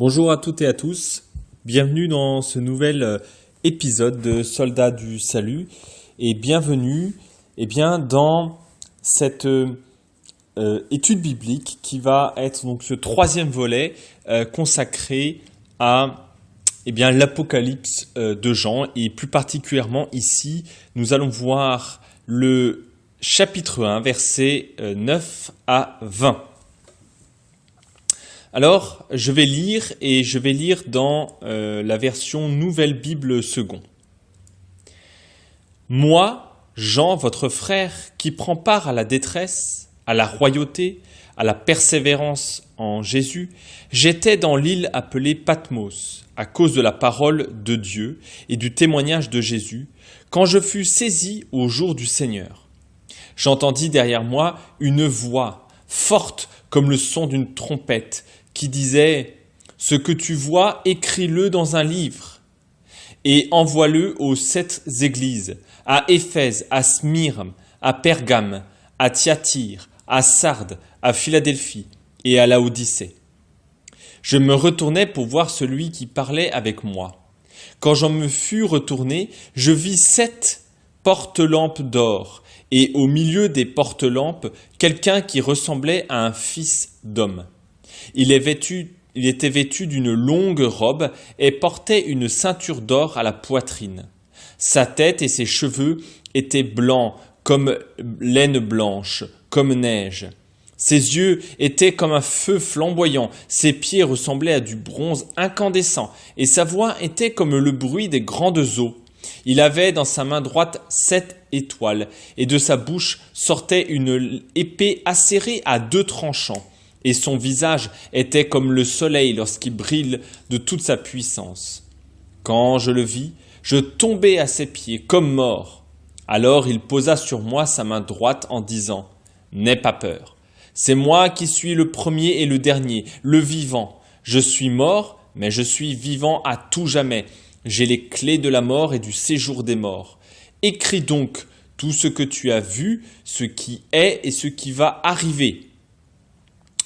Bonjour à toutes et à tous, bienvenue dans ce nouvel épisode de Soldats du Salut et bienvenue dans cette étude biblique qui va être donc ce troisième volet consacré à l'Apocalypse de Jean et plus particulièrement ici nous allons voir le chapitre 1 versets 9 à 20. Alors, je vais lire dans la version Nouvelle Bible Second. Moi, Jean, votre frère, qui prend part à la détresse, à la royauté, à la persévérance en Jésus, j'étais dans l'île appelée Patmos, à cause de la parole de Dieu et du témoignage de Jésus, quand je fus saisi au jour du Seigneur. J'entendis derrière moi une voix forte comme le son d'une trompette, qui disait « Ce que tu vois, écris-le dans un livre et envoie-le aux 7 églises, à Éphèse, à Smyrne, à Pergame, à Thyatire, à Sardes, à Philadelphie et à Laodicée. » Je me retournai pour voir celui qui parlait avec moi. Quand j'en me fus retourné, je vis 7 porte-lampes d'or et au milieu des porte-lampes, quelqu'un qui ressemblait à un fils d'homme. Il était vêtu d'une longue robe et portait une ceinture d'or à la poitrine. Sa tête et ses cheveux étaient blancs comme laine blanche, comme neige. Ses yeux étaient comme un feu flamboyant, ses pieds ressemblaient à du bronze incandescent, et sa voix était comme le bruit des grandes eaux. Il avait dans sa main droite 7 étoiles, et de sa bouche sortait une épée acérée à 2 tranchants. Et son visage était comme le soleil lorsqu'il brille de toute sa puissance. Quand je le vis, je tombai à ses pieds comme mort. Alors il posa sur moi sa main droite en disant « N'aie pas peur. C'est moi qui suis le premier et le dernier, le vivant. Je suis mort, mais je suis vivant à tout jamais. J'ai les clés de la mort et du séjour des morts. Écris donc tout ce que tu as vu, ce qui est et ce qui va arriver. »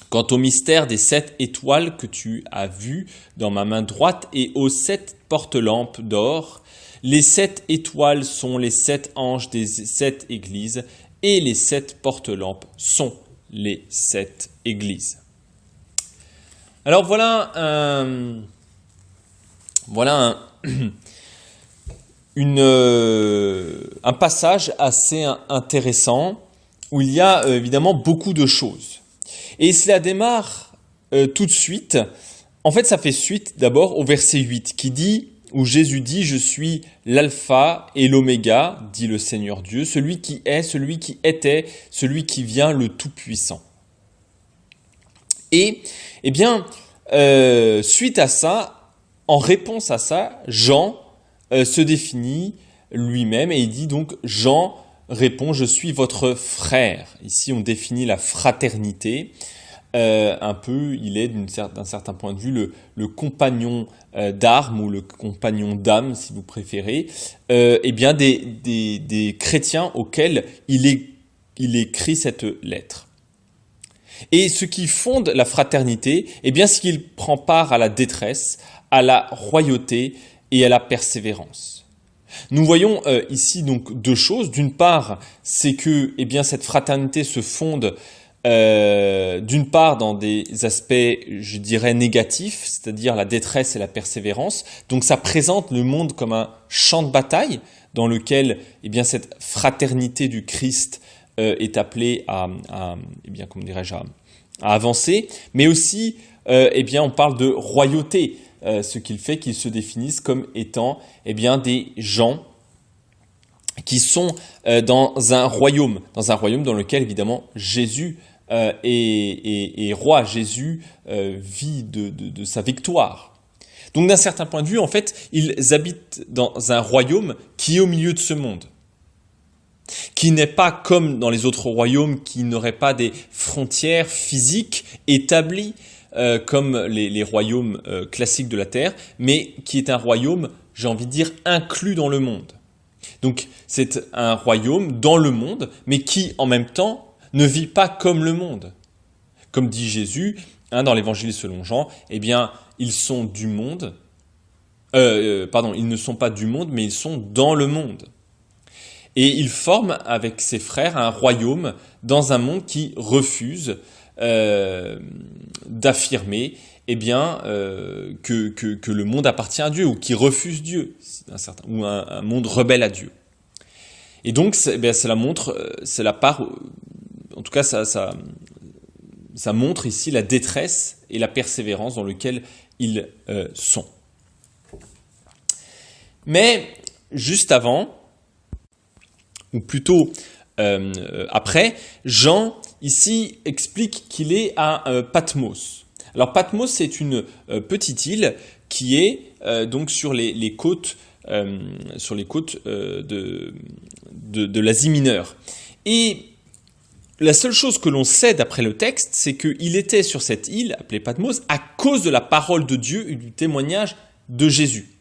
Quant au mystère des 7 étoiles que tu as vues dans ma main droite et aux 7 porte-lampes d'or, les 7 étoiles sont les 7 anges des 7 églises et les 7 porte-lampes sont les 7 églises. Alors voilà un passage assez intéressant où il y a évidemment beaucoup de choses. Et cela démarre tout de suite. En fait, ça fait suite d'abord au verset 8 qui dit, où Jésus dit « Je suis l'alpha et l'oméga, dit le Seigneur Dieu, celui qui est, celui qui était, celui qui vient, le Tout-Puissant. » Et, suite à ça, en réponse à ça, Jean se définit lui-même et il dit donc « Jean répond, je suis votre frère. » Ici, on définit la fraternité. Il est d'un certain point de vue le compagnon d'armes ou le compagnon d'âme, si vous préférez, des chrétiens auxquels il écrit cette lettre. Et ce qui fonde la fraternité, c'est qu'il prend part à la détresse, à la royauté et à la persévérance. Nous voyons ici donc 2 choses. D'une part, c'est que cette fraternité se fonde d'une part dans des aspects, je dirais, négatifs, c'est-à-dire la détresse et la persévérance. Donc ça présente le monde comme un champ de bataille dans lequel cette fraternité du Christ est appelée à avancer. Mais aussi, on parle de royauté. Ce qu'il fait qu'ils se définissent comme étant des gens qui sont dans un royaume dans lequel évidemment Jésus est roi, Jésus vit de sa victoire. Donc d'un certain point de vue, en fait, ils habitent dans un royaume qui est au milieu de ce monde, qui n'est pas comme dans les autres royaumes qui n'auraient pas des frontières physiques établies, comme les royaumes classiques de la terre, mais qui est un royaume, j'ai envie de dire, inclus dans le monde. Donc c'est un royaume dans le monde, mais qui en même temps ne vit pas comme le monde. Comme dit Jésus, dans l'évangile selon Jean, eh bien, ils sont du monde. Ils ne sont pas du monde, mais ils sont dans le monde. Et il forme avec ses frères un royaume dans un monde qui refuse d'affirmer que le monde appartient à Dieu, ou qui refuse Dieu, ou un monde rebelle à Dieu. Et donc, cela montre, c'est la part, en tout cas, ça montre ici la détresse et la persévérance dans lesquelles ils sont. Mais juste avant, ou plutôt après, Jean ici explique qu'il est à Patmos. Alors Patmos, c'est une petite île qui est donc sur les côtes, de l'Asie mineure. Et la seule chose que l'on sait d'après le texte, c'est qu'il était sur cette île appelée Patmos à cause de la parole de Dieu et du témoignage de Jésus.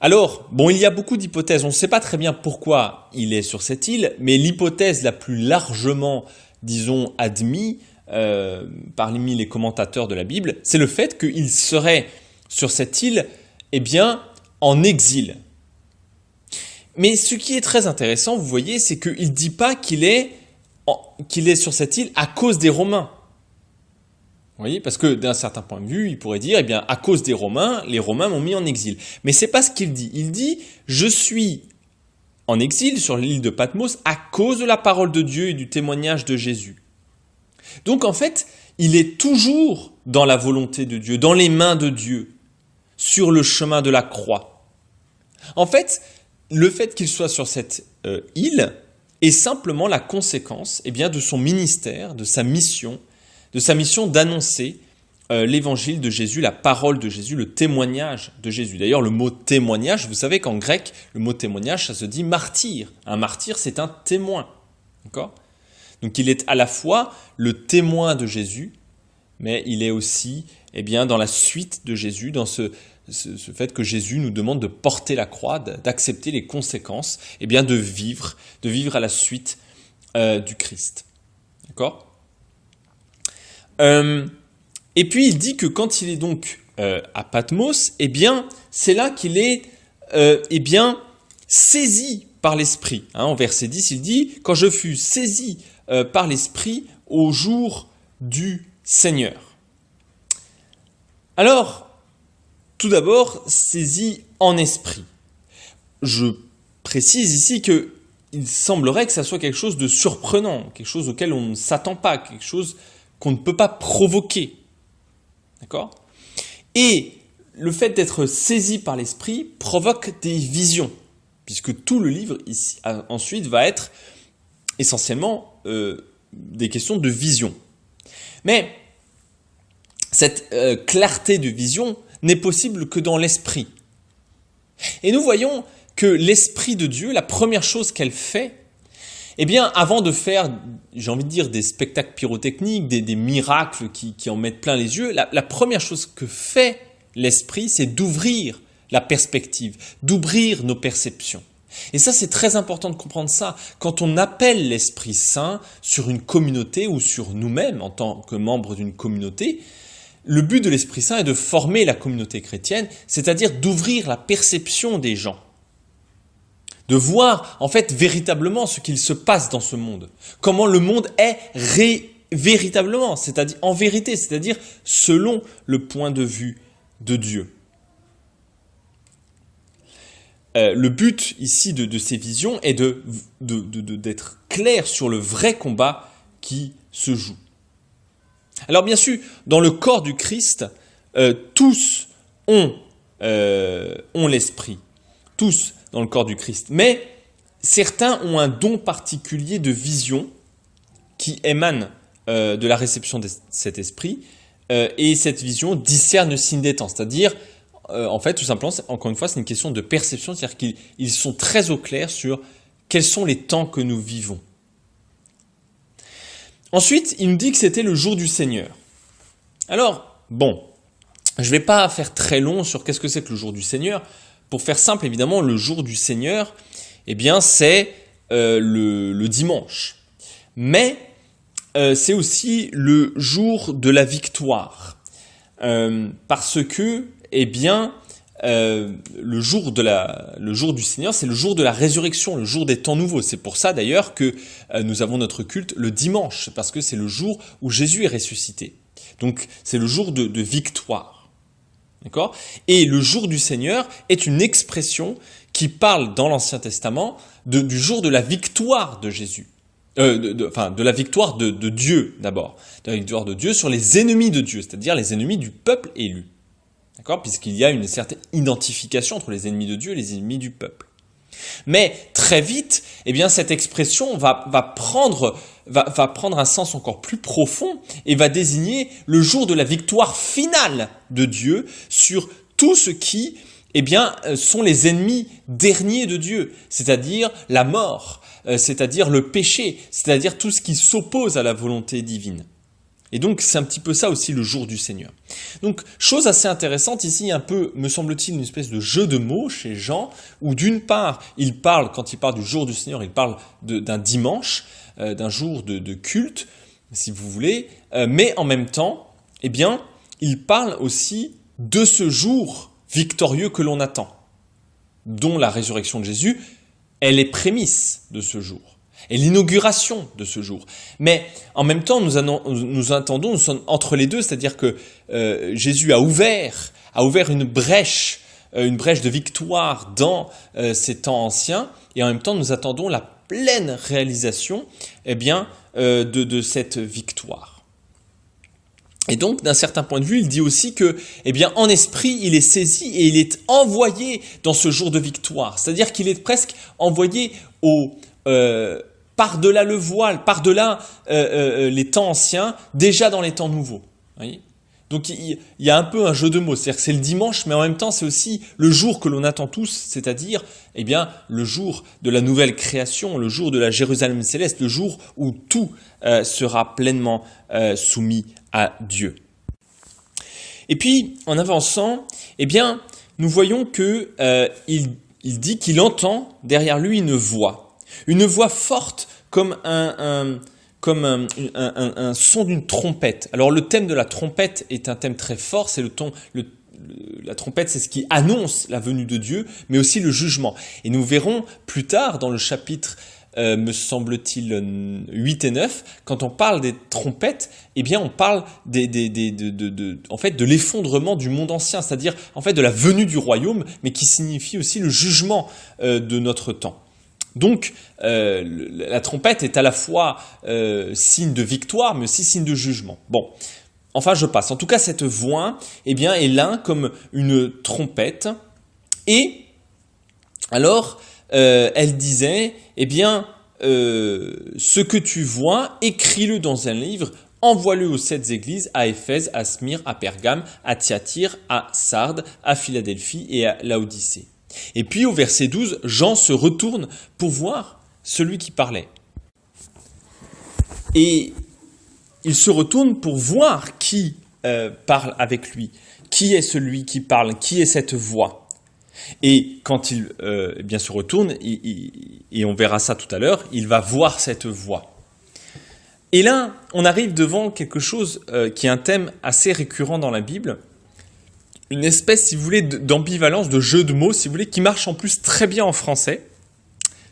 Alors, il y a beaucoup d'hypothèses. On ne sait pas très bien pourquoi il est sur cette île, mais l'hypothèse la plus largement, disons, admise parmi les commentateurs de la Bible, c'est le fait qu'il serait sur cette île, en exil. Mais ce qui est très intéressant, vous voyez, c'est qu'il ne dit pas qu'il est sur cette île à cause des Romains. Vous voyez, parce que d'un certain point de vue, il pourrait dire, à cause des Romains, les Romains m'ont mis en exil. Mais c'est pas ce qu'il dit. Il dit, je suis en exil sur l'île de Patmos à cause de la parole de Dieu et du témoignage de Jésus. Donc en fait, il est toujours dans la volonté de Dieu, dans les mains de Dieu, sur le chemin de la croix. En fait, le fait qu'il soit sur cette île est simplement la conséquence de son ministère, de sa mission d'annoncer l'évangile de Jésus, la parole de Jésus, le témoignage de Jésus. D'ailleurs, le mot témoignage, vous savez qu'en grec, le mot témoignage, ça se dit martyr. Un martyr, c'est un témoin. D'accord ? Donc il est à la fois le témoin de Jésus, mais il est aussi dans la suite de Jésus, dans ce fait que Jésus nous demande de porter la croix, d'accepter les conséquences, de vivre à la suite du Christ. D'accord ? Et puis il dit que quand il est donc à Patmos, c'est là qu'il est saisi par l'Esprit. En verset 10, il dit « Quand je fus saisi par l'Esprit au jour du Seigneur ». Alors, tout d'abord, saisi en esprit. Je précise ici que il semblerait que ça soit quelque chose de surprenant, quelque chose auquel on ne s'attend pas, quelque chose qu'on ne peut pas provoquer. D'accord ? Et le fait d'être saisi par l'esprit provoque des visions, puisque tout le livre ici, ensuite va être essentiellement des questions de vision. Mais cette clarté de vision n'est possible que dans l'esprit. Et nous voyons que l'Esprit de Dieu, la première chose qu'elle fait, avant de faire, j'ai envie de dire, des spectacles pyrotechniques, des miracles qui en mettent plein les yeux, la première chose que fait l'Esprit, c'est d'ouvrir la perspective, d'ouvrir nos perceptions. Et ça, c'est très important de comprendre ça. Quand on appelle l'Esprit Saint sur une communauté ou sur nous-mêmes en tant que membres d'une communauté, le but de l'Esprit Saint est de former la communauté chrétienne, c'est-à-dire d'ouvrir la perception des gens. De voir en fait véritablement ce qu'il se passe dans ce monde. Comment le monde est véritablement, c'est-à-dire en vérité, c'est-à-dire selon le point de vue de Dieu. Le but ici de ces visions est d'être clair sur le vrai combat qui se joue. Alors bien sûr, dans le corps du Christ, tous ont l'esprit. Tous dans le corps du Christ. Mais certains ont un don particulier de vision qui émane de la réception de cet esprit. Et cette vision discerne le signe des temps. C'est-à-dire, en fait, tout simplement, encore une fois, c'est une question de perception. C'est-à-dire qu'ils sont très au clair sur quels sont les temps que nous vivons. Ensuite, il nous dit que c'était le jour du Seigneur. Alors, je ne vais pas faire très long sur qu'est-ce que c'est que le jour du Seigneur. Pour faire simple, évidemment, le jour du Seigneur, c'est le dimanche. Mais c'est aussi le jour de la victoire. Parce que, eh bien, le jour du Seigneur, c'est le jour de la résurrection, le jour des temps nouveaux. C'est pour ça d'ailleurs que nous avons notre culte le dimanche, parce que c'est le jour où Jésus est ressuscité. Donc c'est le jour de victoire. D'accord ? Et le jour du Seigneur est une expression qui parle dans l'Ancien Testament du jour de la victoire de Jésus. De la victoire de Dieu d'abord. De la victoire de Dieu sur les ennemis de Dieu, c'est-à-dire les ennemis du peuple élu. D'accord ? Puisqu'il y a une certaine identification entre les ennemis de Dieu et les ennemis du peuple. Mais très vite, eh bien, cette expression va prendre un sens encore plus profond et va désigner le jour de la victoire finale de Dieu sur tout ce qui, eh bien, sont les ennemis derniers de Dieu, c'est-à-dire la mort, c'est-à-dire le péché, c'est-à-dire tout ce qui s'oppose à la volonté divine. Et donc, c'est un petit peu ça aussi le jour du Seigneur. Donc, chose assez intéressante ici, un peu, me semble-t-il, une espèce de jeu de mots chez Jean, où d'une part, quand il parle du jour du Seigneur, il parle d'un dimanche, d'un jour de culte, si vous voulez, mais en même temps, eh bien, il parle aussi de ce jour victorieux que l'on attend, dont la résurrection de Jésus, elle est prémisse de ce jour. Et l'inauguration de ce jour. Mais en même temps, nous sommes entre les deux, c'est-à-dire que Jésus a ouvert une brèche de victoire dans ces temps anciens, et en même temps, nous attendons la pleine réalisation, eh bien, de cette victoire. Et donc, d'un certain point de vue, il dit aussi que, eh bien, en esprit, il est saisi et il est envoyé dans ce jour de victoire. C'est-à-dire qu'il est presque envoyé par-delà le voile, par-delà les temps anciens, déjà dans les temps nouveaux. Voyez ? Donc il y a un peu un jeu de mots, c'est-à-dire que c'est le dimanche, mais en même temps c'est aussi le jour que l'on attend tous, c'est-à-dire eh bien, le jour de la nouvelle création, le jour de la Jérusalem céleste, le jour où tout sera pleinement soumis à Dieu. Et puis, en avançant, eh bien, nous voyons que il dit qu'il entend derrière lui une voix forte comme un son d'une trompette. Alors le thème de la trompette est un thème très fort, c'est la trompette, c'est ce qui annonce la venue de Dieu, mais aussi le jugement. Et nous verrons plus tard dans le chapitre, me semble-t-il, 8 et 9, quand on parle des trompettes, eh bien on parle en fait, de l'effondrement du monde ancien, c'est-à-dire en fait de la venue du royaume, mais qui signifie aussi le jugement de notre temps. Donc, la trompette est à la fois signe de victoire, mais aussi signe de jugement. Bon, enfin, je passe. En tout cas, cette voix, eh bien, est là comme une trompette. Et alors, elle disait, eh bien, ce que tu vois, écris-le dans un livre, envoie-le aux 7 églises, à Éphèse, à Smyrne, à Pergame, à Thyatire, à Sardes, à Philadelphie et à Laodicée. Et puis au verset 12, Jean se retourne pour voir celui qui parlait. Et il se retourne pour voir qui parle avec lui. Qui est celui qui parle? Qui est cette voix? Et quand il bien se retourne, et on verra ça tout à l'heure, il va voir cette voix. Et là, on arrive devant quelque chose qui est un thème assez récurrent dans la Bible, une espèce, si vous voulez, d'ambivalence, de jeu de mots, si vous voulez, qui marche en plus très bien en français.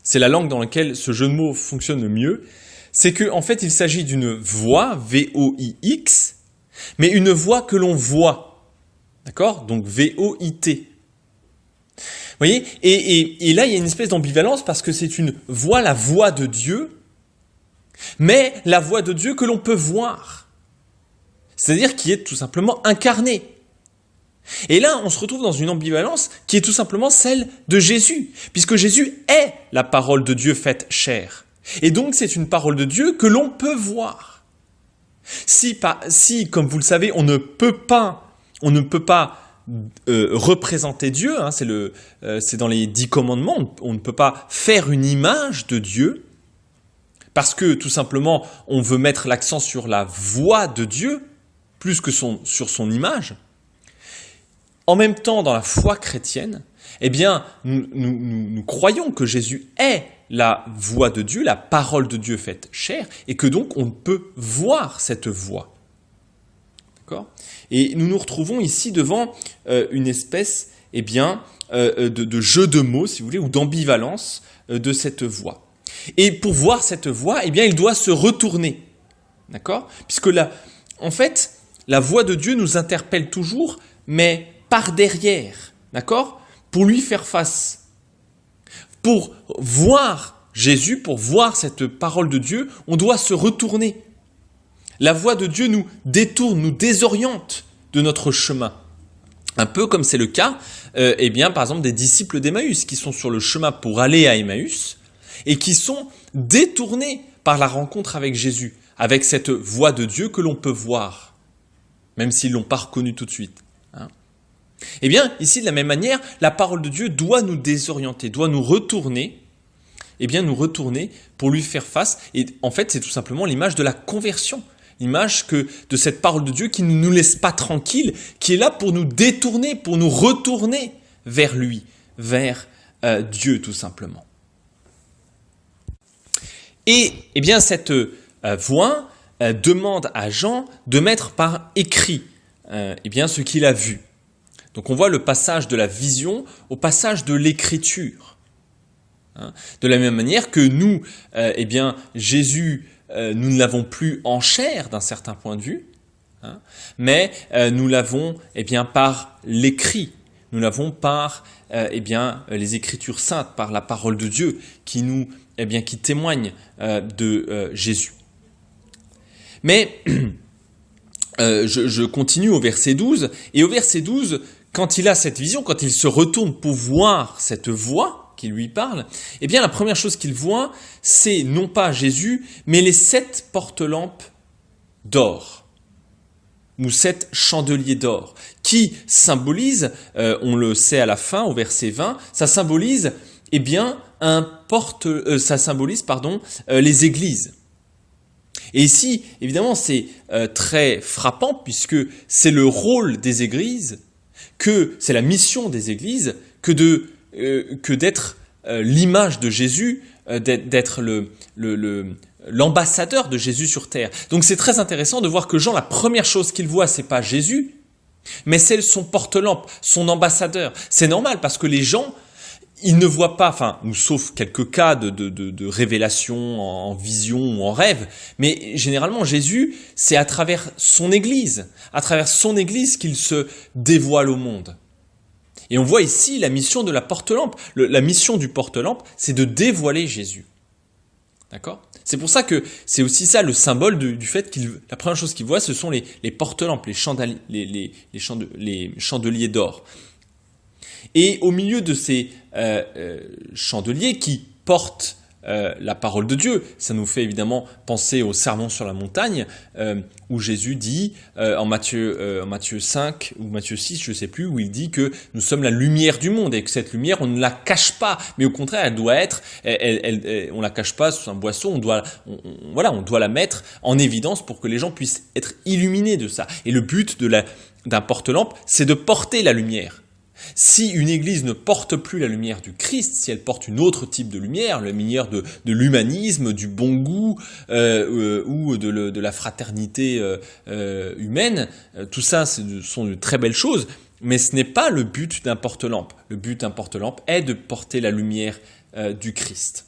C'est la langue dans laquelle ce jeu de mots fonctionne le mieux. C'est qu'en fait, il s'agit d'une voix, V-O-I-X, mais une voix que l'on voit. D'accord ? Donc V-O-I-T. Vous voyez ? Et là, il y a une espèce d'ambivalence parce que c'est une voix, la voix de Dieu, mais la voix de Dieu que l'on peut voir. C'est-à-dire qui est tout simplement incarnée. Et là, on se retrouve dans une ambivalence qui est tout simplement celle de Jésus, puisque Jésus est la parole de Dieu faite chair. Et donc, c'est une parole de Dieu que l'on peut voir. Si, comme vous le savez, on ne peut pas représenter Dieu, hein, c'est dans les 10 commandements, on ne peut pas faire une image de Dieu, parce que tout simplement, on veut mettre l'accent sur la voix de Dieu, plus que sur son image. En même temps, dans la foi chrétienne, eh bien, nous croyons que Jésus est la voix de Dieu, la parole de Dieu faite chair, et que donc on peut voir cette voix. D'accord ? Et nous nous retrouvons ici devant une espèce de jeu de mots, si vous voulez, ou d'ambivalence de cette voix. Et pour voir cette voix, il doit se retourner. D'accord ? Puisque en fait, la voix de Dieu nous interpelle toujours, mais par derrière. D'accord ? Pour lui faire face. Pour voir Jésus, pour voir cette parole de Dieu, on doit se retourner. La voix de Dieu nous détourne, nous désoriente de notre chemin. Un peu comme c'est le cas, par exemple, des disciples d'Emmaüs qui sont sur le chemin pour aller à Emmaüs et qui sont détournés par la rencontre avec Jésus, avec cette voix de Dieu que l'on peut voir, même s'ils ne l'ont pas reconnue tout de suite. Ici, de la même manière, la parole de Dieu doit nous désorienter, doit nous retourner, pour lui faire face. Et en fait, c'est tout simplement l'image de la conversion. L'image de cette parole de Dieu qui ne nous laisse pas tranquilles, qui est là pour nous détourner, pour nous retourner vers lui, vers Dieu tout simplement. Et cette voix demande à Jean de mettre par écrit ce qu'il a vu. Donc on voit le passage de la vision au passage de l'écriture. De la même manière que nous, Jésus, nous ne l'avons plus en chair d'un certain point de vue, mais nous l'avons par l'écrit, nous l'avons par les Écritures saintes, par la parole de Dieu qui qui témoigne de Jésus. Mais je continue au verset 12, et au verset 12, quand il a cette vision, quand il se retourne pour voir cette voix qui lui parle, la première chose qu'il voit, c'est non pas Jésus, mais les 7 porte-lampes d'or, ou 7 chandeliers d'or, qui symbolisent, on le sait à la fin, au verset 20, ça symbolise, les églises. Et ici, évidemment, c'est très frappant, puisque c'est le rôle des églises, c'est la mission des églises, que d'être l'image de Jésus, d'être l'ambassadeur de Jésus sur terre. Donc c'est très intéressant de voir que Jean, la première chose qu'il voit, c'est pas Jésus, mais c'est son porte-lampe, son ambassadeur. C'est normal parce que les gens, ils ne voient pas, sauf quelques cas de révélation en vision ou en rêve, mais généralement Jésus, c'est à travers son Église qu'il se dévoile au monde. Et on voit ici la mission de la porte-lampe. La mission du porte-lampe, c'est de dévoiler Jésus. D'accord ? C'est pour ça que c'est aussi ça le symbole du fait la première chose qu'il voit, ce sont les porte-lampes, les chandeliers d'or. Et au milieu de ces chandeliers qui portent la parole de Dieu, ça nous fait évidemment penser au sermon sur la montagne, où Jésus dit, en Matthieu 5 ou Matthieu 6, je ne sais plus, où il dit que nous sommes la lumière du monde et que cette lumière, on ne la cache pas, mais au contraire, elle doit être, on la cache pas sous un boisseau, on doit la mettre en évidence pour que les gens puissent être illuminés de ça. Et le but d'un porte-lampe, c'est de porter la lumière. Si une église ne porte plus la lumière du Christ, si elle porte une autre type de lumière, la lumière de l'humanisme, du bon goût ou de la fraternité humaine, tout ça sont de très belles choses, mais ce n'est pas le but d'un porte-lampe. Le but d'un porte-lampe est de porter la lumière du Christ.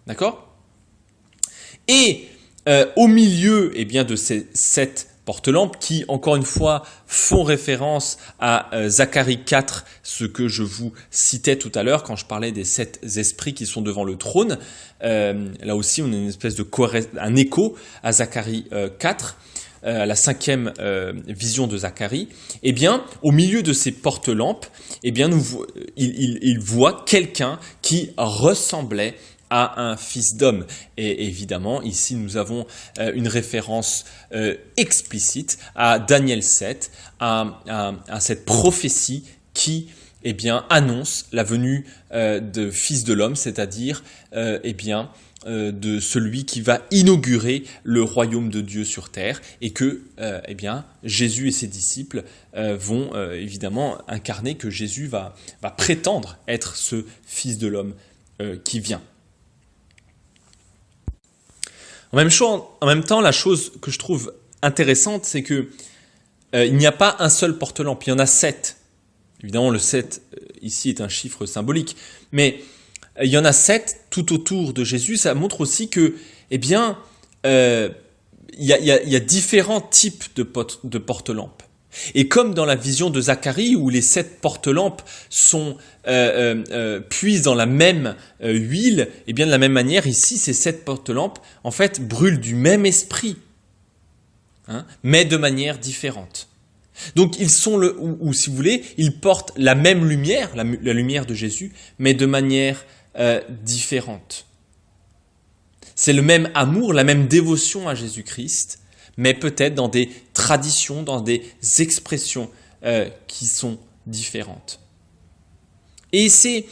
D'accord ? Et au milieu de ces 7 porte-lampes qui, encore une fois, font référence à Zacharie 4, ce que je vous citais tout à l'heure quand je parlais des 7 esprits qui sont devant le trône. Là aussi, on a une espèce un écho à Zacharie 4, à la 5e vision de Zacharie. Au milieu de ces porte-lampes, il voit quelqu'un qui ressemblait à un fils d'homme. Et évidemment, ici, nous avons une référence explicite à Daniel 7, à cette prophétie qui annonce la venue de fils de l'homme, c'est-à-dire de celui qui va inaugurer le royaume de Dieu sur terre, et que Jésus et ses disciples vont évidemment incarner, que Jésus va prétendre être ce fils de l'homme qui vient. En même temps, la chose que je trouve intéressante, c'est que il n'y a pas un seul porte-lampe, il y en a 7. Évidemment, le 7 ici est un chiffre symbolique, mais il y en a 7 tout autour de Jésus. Ça montre aussi que, eh bien, il y a différents types de porte-lampes. Et comme dans la vision de Zacharie, où les 7 porte-lampes sont puisent dans la même huile, et bien de la même manière, ici, ces 7 porte-lampes, en fait, brûlent du même esprit, mais de manière différente. Donc ils sont ou si vous voulez, ils portent la même lumière, la lumière de Jésus, mais de manière différente. C'est le même amour, la même dévotion à Jésus-Christ, mais peut-être dans des traditions, dans des expressions qui sont différentes. Et c'est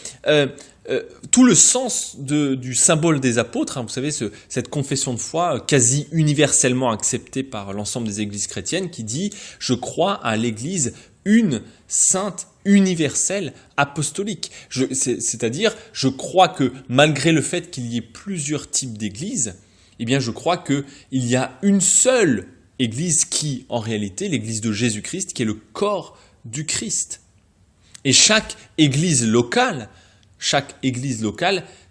tout le sens du symbole des apôtres, vous savez, cette confession de foi quasi universellement acceptée par l'ensemble des églises chrétiennes qui dit « Je crois à l'église une, sainte, universelle, apostolique ». C'est-à-dire, je crois que malgré le fait qu'il y ait plusieurs types d'églises, eh bien je crois qu'il y a une seule église qui, en réalité, l'église de Jésus-Christ, qui est le corps du Christ. Et chaque église locale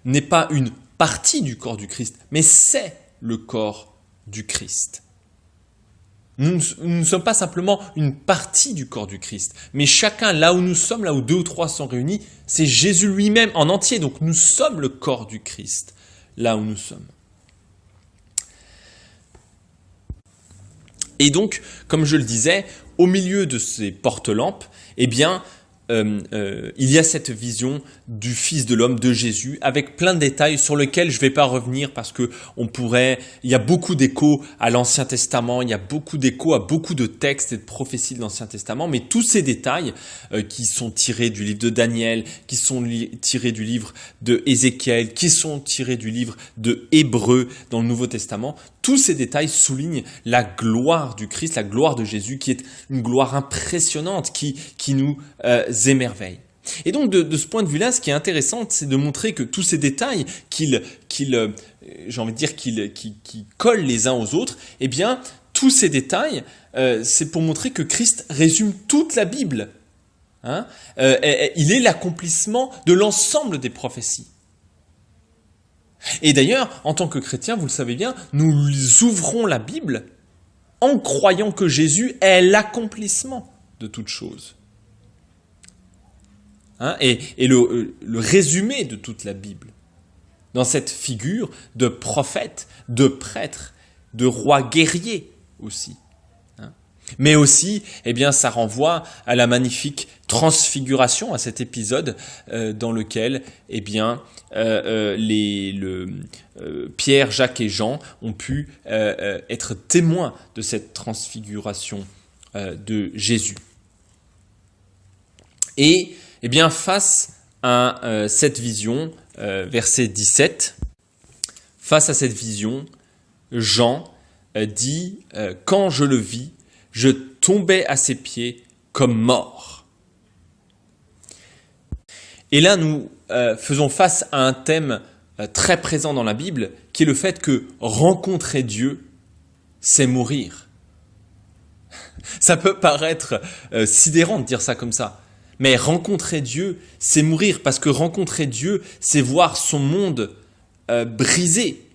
n'est pas une partie du corps du Christ, mais c'est le corps du Christ. Nous ne sommes pas simplement une partie du corps du Christ, mais chacun, là où nous sommes, là où 2 ou 3 sont réunis, c'est Jésus lui-même en entier. Donc nous sommes le corps du Christ, là où nous sommes. Et donc, comme je le disais, au milieu de ces porte-lampes, eh bien, il y a cette vision du Fils de l'homme, de Jésus, avec plein de détails sur lesquels je ne vais pas revenir parce que il y a beaucoup d'échos à l'Ancien Testament, il y a beaucoup d'échos à beaucoup de textes et de prophéties de l'Ancien Testament, mais tous ces détails qui sont tirés du livre de Daniel, qui sont tirés du livre de Ézéchiel, qui sont tirés du livre de Hébreux dans le Nouveau Testament, tous ces détails soulignent la gloire du Christ, la gloire de Jésus, qui est une gloire impressionnante, qui nous émerveille. Et donc, de ce point de vue-là, ce qui est intéressant, c'est de montrer que tous ces détails qui collent les uns aux autres, eh bien, tous ces détails, c'est pour montrer que Christ résume toute la Bible. Il est l'accomplissement de l'ensemble des prophéties. Et d'ailleurs, en tant que chrétiens, vous le savez bien, nous ouvrons la Bible en croyant que Jésus est l'accomplissement de toutes choses. Et le résumé de toute la Bible, dans cette figure de prophète, de prêtre, de roi guerrier aussi. Mais aussi, eh bien, ça renvoie à la magnifique transfiguration, à cet épisode dans lequel, eh bien, Pierre, Jacques et Jean ont pu être témoins de cette transfiguration de Jésus. Et, eh bien, face à cette vision, verset 17, face à cette vision, Jean dit « Quand je le vis, je tombais à ses pieds comme mort. » Et là, nous faisons face à un thème très présent dans la Bible, qui est le fait que rencontrer Dieu, c'est mourir. Ça peut paraître sidérant de dire ça comme ça, mais rencontrer Dieu, c'est mourir, parce que rencontrer Dieu, c'est voir son monde brisé.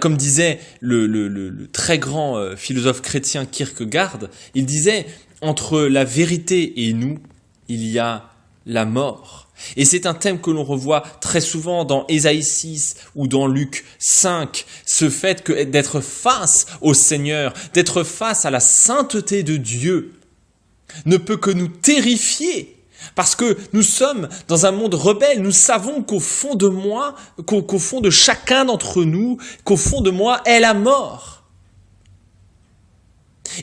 Comme disait le très grand philosophe chrétien Kierkegaard, il disait « Entre la vérité et nous, il y a la mort ». Et c'est un thème que l'on revoit très souvent dans Ésaïe 6 ou dans Luc 5, ce fait d'être face au Seigneur, d'être face à la sainteté de Dieu, ne peut que nous terrifier. Parce que nous sommes dans un monde rebelle, nous savons qu'au fond de moi, qu'au fond de chacun d'entre nous, qu'au fond de moi est la mort.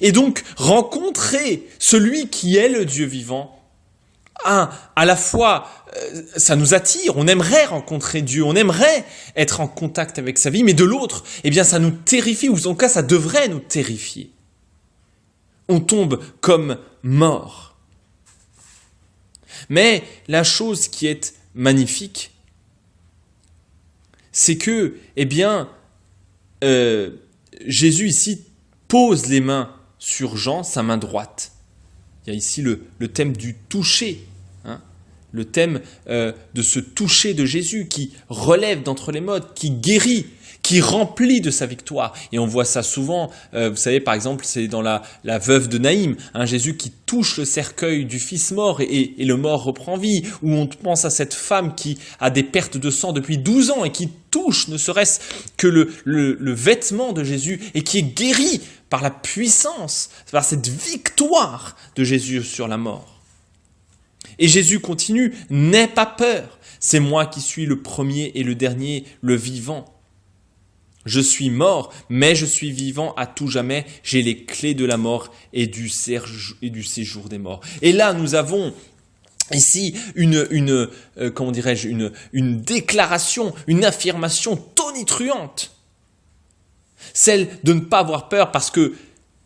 Et donc, rencontrer celui qui est le Dieu vivant, à la fois, ça nous attire, on aimerait rencontrer Dieu, on aimerait être en contact avec sa vie, mais de l'autre, eh bien, ça nous terrifie, ou en tout cas, ça devrait nous terrifier. On tombe comme mort. Mais la chose qui est magnifique, c'est que, eh bien, Jésus ici pose les mains sur Jean, sa main droite. Il y a ici le thème du toucher, hein, le thème de ce toucher de Jésus qui relève d'entre les morts, qui guérit, qui remplit de sa victoire. Et on voit ça souvent, vous savez, par exemple, c'est dans la veuve de Naïm, hein, Jésus qui touche le cercueil du fils mort et le mort reprend vie, où on pense à cette femme qui a des pertes de sang depuis 12 ans et qui touche ne serait-ce que le vêtement de Jésus et qui est guérie par la puissance, par cette victoire de Jésus sur la mort. Et Jésus continue, « N'aie pas peur, c'est moi qui suis le premier et le dernier, le vivant. Je suis mort, mais je suis vivant à tout jamais. J'ai les clés de la mort et du séjour des morts. » Et là, nous avons ici une déclaration, une affirmation tonitruante. Celle de ne pas avoir peur, parce que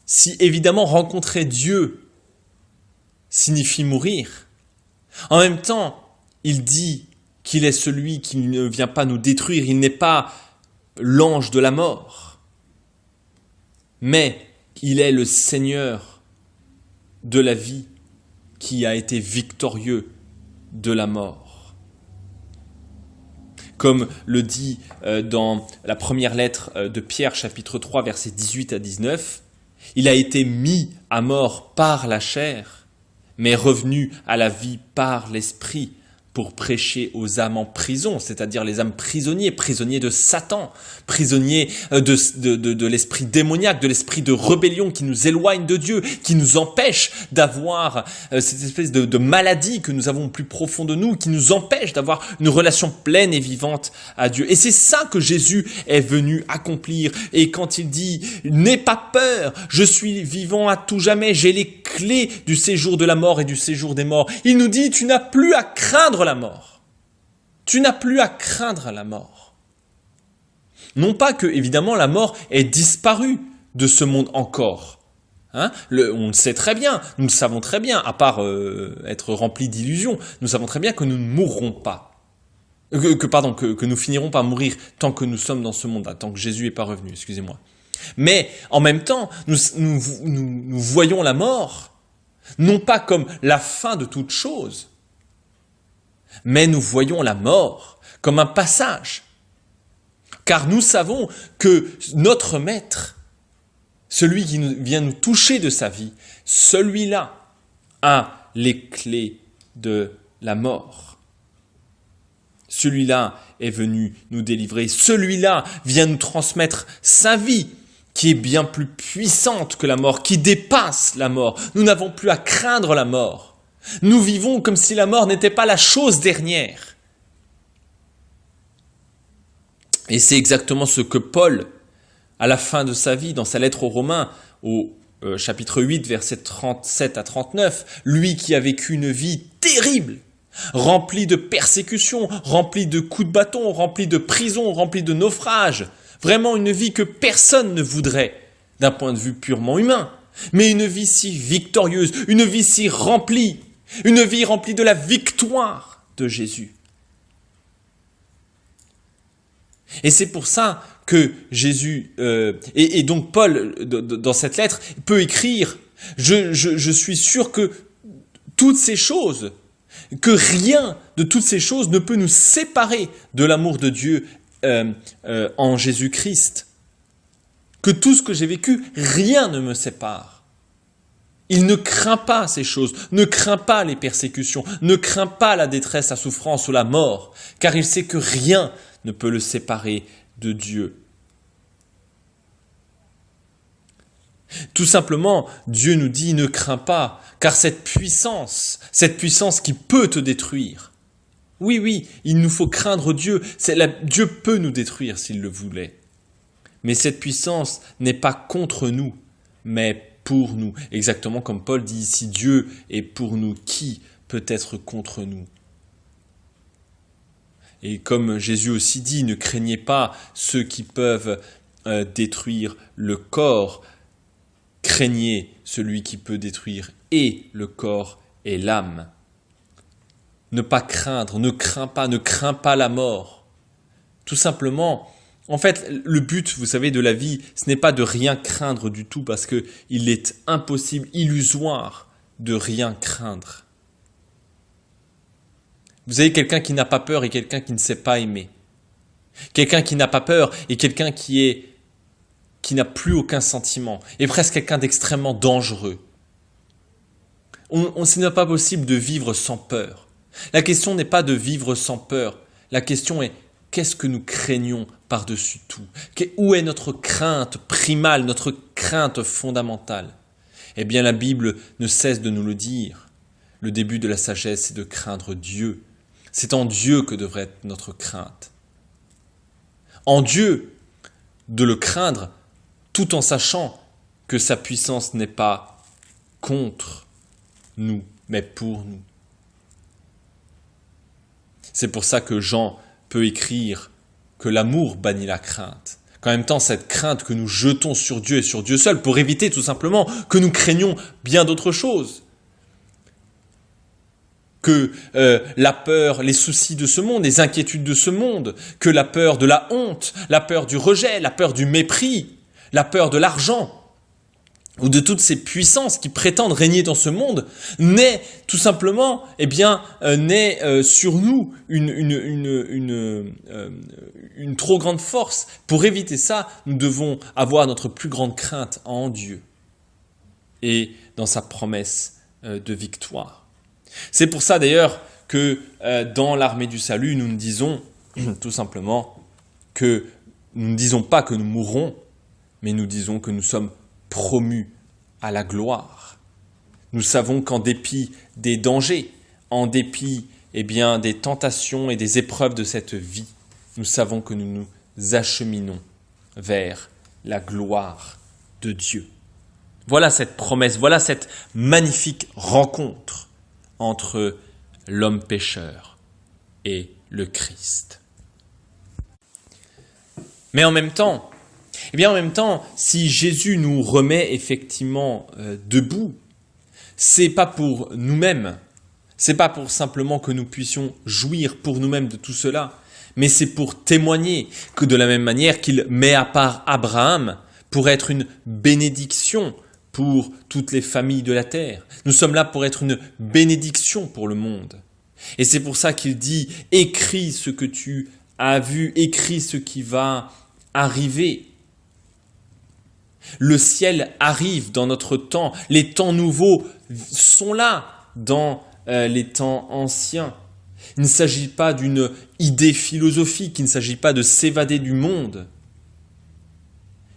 si évidemment rencontrer Dieu signifie mourir, en même temps, il dit qu'il est celui qui ne vient pas nous détruire, il n'est pas l'ange de la mort, mais il est le Seigneur de la vie qui a été victorieux de la mort. Comme le dit dans la première lettre de Pierre, chapitre 3, versets 18 à 19, il a été mis à mort par la chair, mais revenu à la vie par l'esprit, pour prêcher aux âmes en prison, c'est-à-dire les âmes prisonniers de Satan, prisonniers de l'esprit démoniaque, de l'esprit de rébellion qui nous éloigne de Dieu, qui nous empêche d'avoir cette espèce de maladie que nous avons au plus profond de nous, qui nous empêche d'avoir une relation pleine et vivante à Dieu. Et c'est ça que Jésus est venu accomplir. Et quand il dit « N'aie pas peur, je suis vivant à tout jamais, j'ai les clés du séjour de la mort et du séjour des morts », il nous dit « Tu n'as plus à craindre la mort. Tu n'as plus à craindre la mort. » Non pas que, évidemment, la mort ait disparu de ce monde encore. Hein, on le sait très bien, nous le savons très bien, à part être remplis d'illusions, nous savons très bien que nous ne mourrons pas. Que nous finirons par mourir tant que nous sommes dans ce monde, tant que Jésus n'est pas revenu, excusez-moi. Mais en même temps, nous voyons la mort, non pas comme la fin de toute chose, mais nous voyons la mort comme un passage. Car nous savons que notre Maître, celui qui vient nous toucher de sa vie, celui-là a les clés de la mort. Celui-là est venu nous délivrer. Celui-là vient nous transmettre sa vie, qui est bien plus puissante que la mort, qui dépasse la mort. Nous n'avons plus à craindre la mort. Nous vivons comme si la mort n'était pas la chose dernière. Et c'est exactement ce que Paul, à la fin de sa vie, dans sa lettre aux Romains, au chapitre 8, versets 37 à 39, lui qui a vécu une vie terrible, remplie de persécutions, remplie de coups de bâton, remplie de prisons, remplie de naufrages, vraiment une vie que personne ne voudrait d'un point de vue purement humain, mais une vie si victorieuse, une vie si remplie, une vie remplie de la victoire de Jésus. Et c'est pour ça que Jésus, et donc Paul, dans cette lettre, peut écrire « Je suis sûr que toutes ces choses, que rien de toutes ces choses ne peut nous séparer de l'amour de Dieu en Jésus-Christ. Que tout ce que j'ai vécu, rien ne me sépare. Il ne craint pas ces choses, ne craint pas les persécutions, ne craint pas la détresse, la souffrance ou la mort, car il sait que rien ne peut le séparer de Dieu. Tout simplement, Dieu nous dit « ne crains pas », car cette puissance qui peut te détruire, oui, il nous faut craindre Dieu, Dieu peut nous détruire s'il le voulait. Mais cette puissance n'est pas contre nous, mais pour nous. Exactement comme Paul dit ici, Dieu est pour nous, qui peut être contre nous? Et comme Jésus aussi dit, ne craignez pas ceux qui peuvent détruire le corps, craignez celui qui peut détruire et le corps et l'âme. Ne pas craindre, ne crains pas la mort. Tout simplement, En fait, le but, vous savez, de la vie, ce n'est pas de rien craindre du tout, parce qu'il est impossible, illusoire, de rien craindre. Vous avez quelqu'un qui n'a pas peur et quelqu'un qui ne sait pas aimer. Quelqu'un qui n'a pas peur et quelqu'un qui n'a plus aucun sentiment, et presque quelqu'un d'extrêmement dangereux. Ce n'est pas possible de vivre sans peur. La question n'est pas de vivre sans peur. La question est, qu'est-ce que nous craignons par-dessus tout? Où est notre crainte primale, notre crainte fondamentale? Eh bien, la Bible ne cesse de nous le dire. Le début de la sagesse, c'est de craindre Dieu. C'est en Dieu que devrait être notre crainte. En Dieu, de le craindre, tout en sachant que sa puissance n'est pas contre nous, mais pour nous. C'est pour ça que Jean peut écrire que l'amour bannit la crainte. Qu'en même temps, cette crainte que nous jetons sur Dieu et sur Dieu seul, pour éviter tout simplement que nous craignions bien d'autres choses. Que la peur, les soucis de ce monde, les inquiétudes de ce monde, que la peur de la honte, la peur du rejet, la peur du mépris, la peur de l'argent, ou de toutes ces puissances qui prétendent régner dans ce monde, naît tout simplement, naît sur nous une trop grande force. Pour éviter ça, nous devons avoir notre plus grande crainte en Dieu et dans sa promesse de victoire. C'est pour ça d'ailleurs que dans l'armée du salut, nous ne disons tout simplement que nous ne disons pas que nous mourrons, mais nous disons que nous sommes promus à la gloire. Nous savons qu'en dépit des dangers, en dépit des tentations et des épreuves de cette vie, nous savons que nous nous acheminons vers la gloire de Dieu. Voilà cette promesse, voilà cette magnifique rencontre entre l'homme pécheur et le Christ. Mais en même temps, si Jésus nous remet effectivement debout, c'est pas pour nous-mêmes, c'est pas pour simplement que nous puissions jouir pour nous-mêmes de tout cela, mais c'est pour témoigner que de la même manière qu'il met à part Abraham pour être une bénédiction pour toutes les familles de la terre. Nous sommes là pour être une bénédiction pour le monde. Et c'est pour ça qu'il dit « Écris ce que tu as vu, écris ce qui va arriver ». Le ciel arrive dans notre temps, les temps nouveaux sont là dans les temps anciens. Il ne s'agit pas d'une idée philosophique, il ne s'agit pas de s'évader du monde.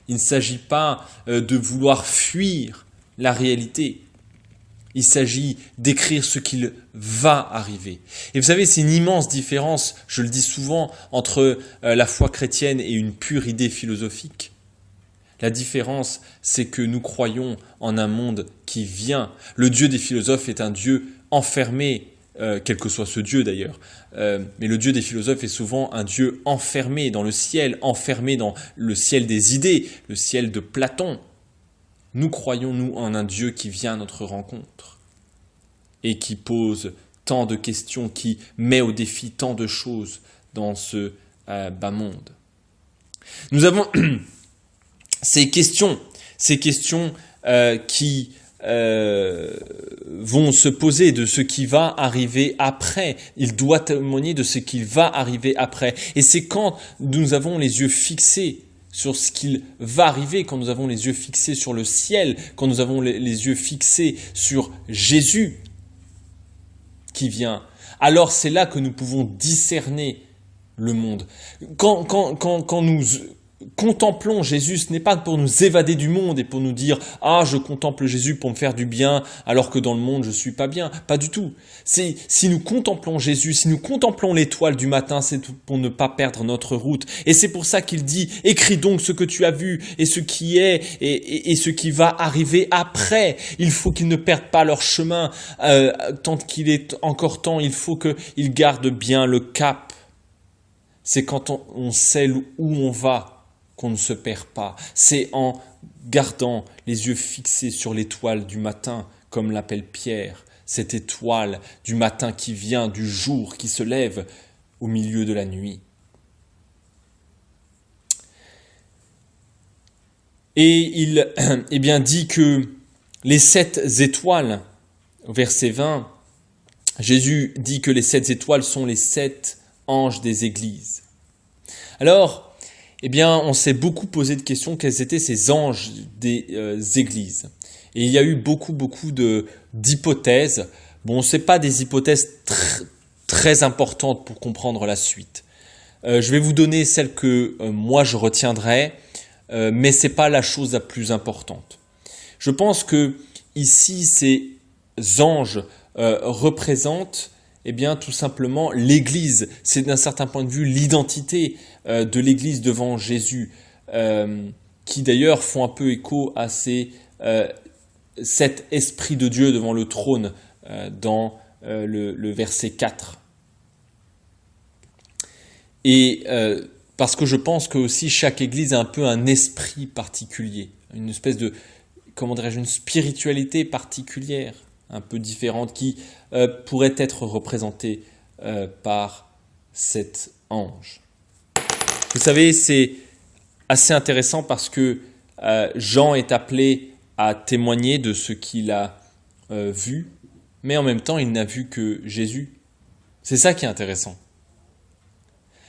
Il ne s'agit pas de vouloir fuir la réalité. Il s'agit d'écrire ce qu'il va arriver. Et vous savez, c'est une immense différence, je le dis souvent, entre la foi chrétienne et une pure idée philosophique. La différence, c'est que nous croyons en un monde qui vient. Le Dieu des philosophes est un Dieu enfermé, quel que soit ce Dieu d'ailleurs. Mais le Dieu des philosophes est souvent un Dieu enfermé dans le ciel, enfermé dans le ciel des idées, le ciel de Platon. Nous croyons, nous, en un Dieu qui vient à notre rencontre et qui pose tant de questions, qui met au défi tant de choses dans ce bas monde. Nous avons ces questions qui vont se poser de ce qui va arriver après. Il doit témoigner de ce qui va arriver après. Et c'est quand nous avons les yeux fixés sur ce qu'il va arriver, quand nous avons les yeux fixés sur le ciel, quand nous avons les yeux fixés sur Jésus qui vient, alors c'est là que nous pouvons discerner le monde. Quand nous contemplons Jésus, ce n'est pas pour nous évader du monde et pour nous dire « Ah, je contemple Jésus pour me faire du bien, alors que dans le monde, je ne suis pas bien. » Pas du tout. Si nous contemplons Jésus, si nous contemplons l'étoile du matin, c'est pour ne pas perdre notre route. Et c'est pour ça qu'il dit « Écris donc ce que tu as vu et ce qui est et ce qui va arriver après. » Il faut qu'ils ne perdent pas leur chemin tant qu'il est encore temps. Il faut qu'ils gardent bien le cap. C'est quand on sait où on va qu'on ne se perd pas. C'est en gardant les yeux fixés sur l'étoile du matin, comme l'appelle Pierre, cette étoile du matin qui vient, du jour qui se lève au milieu de la nuit. Et il eh bien, dit que les 7 étoiles, au verset 20, Jésus dit que les 7 étoiles sont les 7 anges des églises. Alors, eh bien, on s'est beaucoup posé de questions, quels étaient ces anges des églises. Et il y a eu beaucoup d'hypothèses. Bon, ce n'est pas des hypothèses très importantes pour comprendre la suite. Je vais vous donner celles que moi je retiendrai, mais ce n'est pas la chose la plus importante. Je pense que ici, ces anges représentent eh bien, tout simplement l'Église. C'est d'un certain point de vue l'identité de l'Église devant Jésus, qui d'ailleurs font un peu écho à cet Esprit de Dieu devant le trône dans le verset 4. Et parce que je pense que aussi chaque Église a un peu un esprit particulier, une espèce de, comment dirais-je, une spiritualité particulière, un peu différente, qui pourrait être représentée par cet ange. Vous savez, c'est assez intéressant parce que Jean est appelé à témoigner de ce qu'il a vu, mais en même temps, il n'a vu que Jésus. C'est ça qui est intéressant.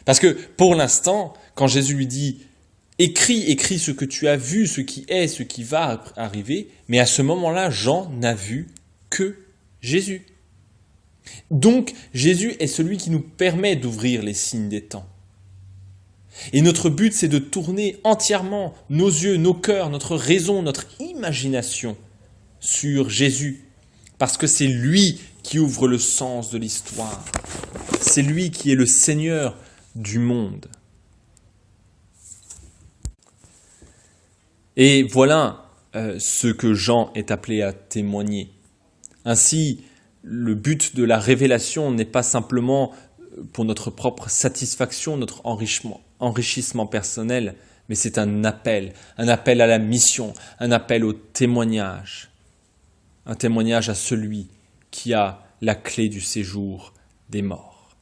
Parce que pour l'instant, quand Jésus lui dit « écris ce que tu as vu, ce qui est, ce qui va arriver », mais à ce moment-là, Jean n'a vu que Jésus. Donc, Jésus est celui qui nous permet d'ouvrir les signes des temps. Et notre but, c'est de tourner entièrement nos yeux, nos cœurs, notre raison, notre imagination sur Jésus. Parce que c'est lui qui ouvre le sens de l'histoire. C'est lui qui est le Seigneur du monde. Et voilà ce que Jean est appelé à témoigner. Ainsi, le but de la révélation n'est pas simplement pour notre propre satisfaction, notre enrichissement personnel, mais c'est un appel à la mission, un appel au témoignage, un témoignage à celui qui a la clé du séjour des morts.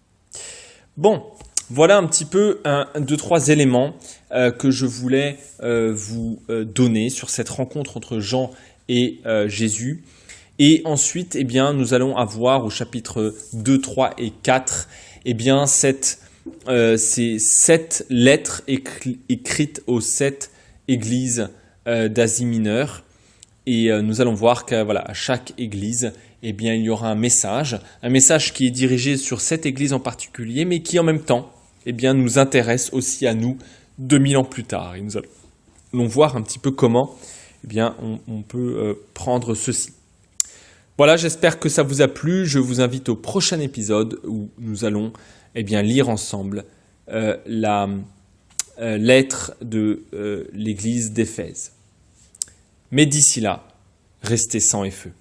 Bon, voilà un petit peu 2-3 éléments que je voulais vous donner sur cette rencontre entre Jean et Jésus. Et ensuite, eh bien, nous allons avoir au chapitre 2, 3 et 4 eh bien, ces 7 lettres écrites aux 7 églises d'Asie mineure. Et nous allons voir qu'à à chaque église, eh bien, il y aura un message qui est dirigé sur cette église en particulier, mais qui en même temps eh bien, nous intéresse aussi à nous 2000 ans plus tard. Et nous allons voir un petit peu comment eh bien, on peut prendre ceci. Voilà, j'espère que ça vous a plu. Je vous invite au prochain épisode où nous allons eh bien, lire ensemble la lettre de l'église d'Éphèse. Mais d'ici là, restez sang et feu.